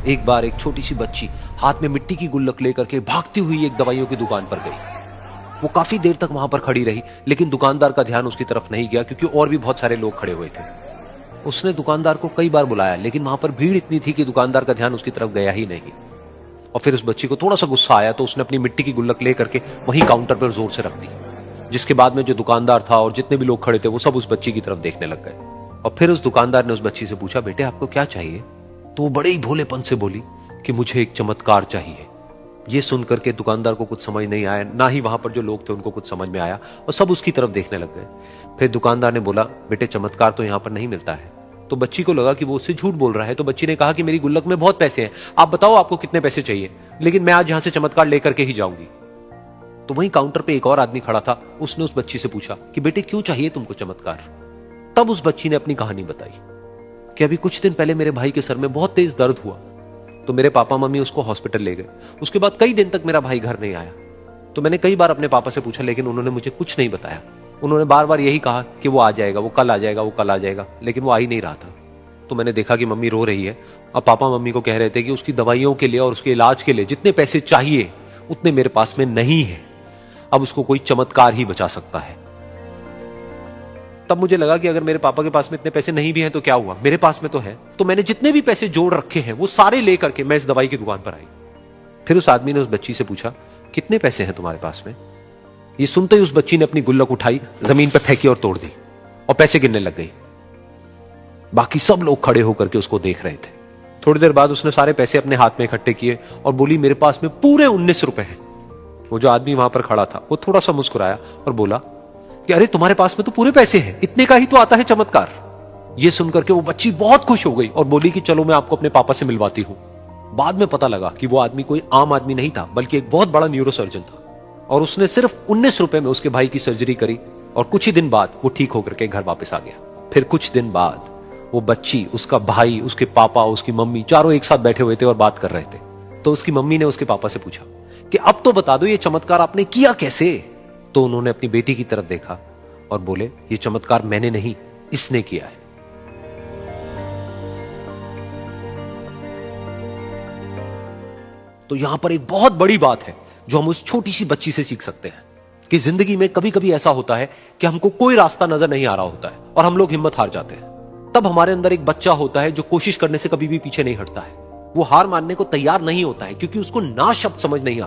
एक बार एक छोटी सी बच्ची हाथ में मिट्टी की गुल्लक लेकर के भागती हुई एक दवाइयों की दुकान पर गई। वो काफी देर तक वहां पर खड़ी रही, लेकिन दुकानदार का ध्यान उसकी तरफ नहीं गया क्योंकि और भी बहुत सारे लोग खड़े हुए थे। उसने दुकानदार को कई बार बुलाया, लेकिन वहां पर भीड़ इतनी थी कि दुकानदार का ध्यान उसकी तरफ गया ही नहीं। और फिर उस बच्ची को थोड़ा सा गुस्सा आया तो उसने अपनी मिट्टी की गुल्लक लेकर के वहीं काउंटर पर जोर से रख दी, जिसके बाद में जो दुकानदार था और जितने भी लोग खड़े थे वो सब उस बच्ची की तरफ देखने लग गए। और फिर उस दुकानदार ने उस बच्ची से पूछा, बेटे आपको क्या चाहिए? तो वो बड़े ही भोलेपन से बोली कि मुझे एक चमत्कार चाहिए। ये सुनकर के दुकानदार को कुछ समझ नहीं आया, ना ही वहां पर जो लोग थे उनको कुछ समझ में आया, और सब उसकी तरफ देखने लग गए। फिर दुकानदार ने बोला, बेटे चमत्कार तो यहां पर नहीं मिलता है। तो बच्ची को लगा कि वो उससे झूठ बोल रहा है, तो बच्ची ने कहा कि मेरी गुल्लक में बहुत पैसे हैं, आप बताओ आपको कितने पैसे चाहिए, लेकिन मैं आज यहां से चमत्कार लेकर के ही जाऊंगी। तो वहीं काउंटर पे एक और आदमी खड़ा था, उसने उस बच्ची से पूछा कि बेटे क्यों चाहिए तुमको चमत्कार? तब उस बच्ची ने अपनी कहानी बताई कि अभी कुछ दिन पहले मेरे भाई के सर में बहुत तेज दर्द हुआ, तो मेरे पापा मम्मी उसको हॉस्पिटल ले गए। उसके बाद कई दिन तक मेरा भाई घर नहीं आया। तो मैंने कई बार अपने पापा से पूछा, लेकिन उन्होंने मुझे कुछ नहीं बताया। उन्होंने बार बार यही कहा कि वो आ जाएगा, वो कल आ जाएगा, वो कल आ जाएगा, लेकिन वो आ ही नहीं रहा था। तो मैंने देखा कि मम्मी रो रही है। अब पापा मम्मी को कह रहे थे कि उसकी दवाइयों के लिए और उसके इलाज के लिए जितने पैसे चाहिए उतने मेरे पास में नहीं है, अब उसको कोई चमत्कार ही बचा सकता है। तब मुझे लगा कि अगर मेरे पापा के पास में इतने पैसे नहीं भी हैं तो क्या हुआ, मेरे पास में तो है। तो मैंने जितने भी पैसे जोड़ रखे हैं वो सारे लेकर के मैं इस दवाई की दुकान पर आई। फिर उस आदमी ने उस बच्ची से पूछा, कितने पैसे हैं तुम्हारे पास में? ये सुनते ही उस बच्ची ने अपनी गुल्लक उठाई, जमीन पर फेंकी और तोड़ दी और पैसे गिनने लग गई। बाकी सब लोग खड़े होकर के उसको देख रहे थे। थोड़ी देर बाद उसने सारे पैसे अपने हाथ में इकट्ठे किए और बोली, मेरे पास में पूरे 19 रुपए हैं। वो जो आदमी वहां पर खड़ा था वो थोड़ा सा मुस्कुराया और बोला कि अरे तुम्हारे पास में तो पूरे पैसे हैं, इतने का ही तो आता है चमत्कार। ये सुनकर के वो बच्ची बहुत खुश हो गई और बोली कि चलो मैं आपको अपने पापा से मिलवाती हूं। बाद में पता लगा कि वो आदमी कोई आम आदमी नहीं था, बल्कि एक बहुत बड़ा न्यूरोसर्जन था, और उसने सिर्फ 19 रुपए में उसके भाई की सर्जरी करी और कुछ ही दिन बाद वो ठीक होकर के घर वापस आ गया। फिर कुछ दिन बाद वो बच्ची, उसका भाई, उसके पापा, उसकी मम्मी चारों एक साथ बैठे हुए थे और बात कर रहे थे। तो उसकी मम्मी ने उसके पापा से पूछा कि अब तो बता दो ये चमत्कार आपने किया कैसे? तो उन्होंने अपनी बेटी की तरफ देखा और बोले, ये चमत्कार मैंने नहीं, इसने किया है। तो यहां पर एक बहुत बड़ी बात है जो हम उस छोटी सी बच्ची से सीख सकते हैं कि जिंदगी में कभी कभी ऐसा होता है कि हमको कोई रास्ता नजर नहीं आ रहा होता है और हम लोग हिम्मत हार जाते हैं। तब हमारे अंदर एक बच्चा होता है जो कोशिश करने से कभी भी पीछे नहीं हटता है। वो हार मानने को तैयार नहीं होता है क्योंकि उसको ना शब्द समझ नहीं आता।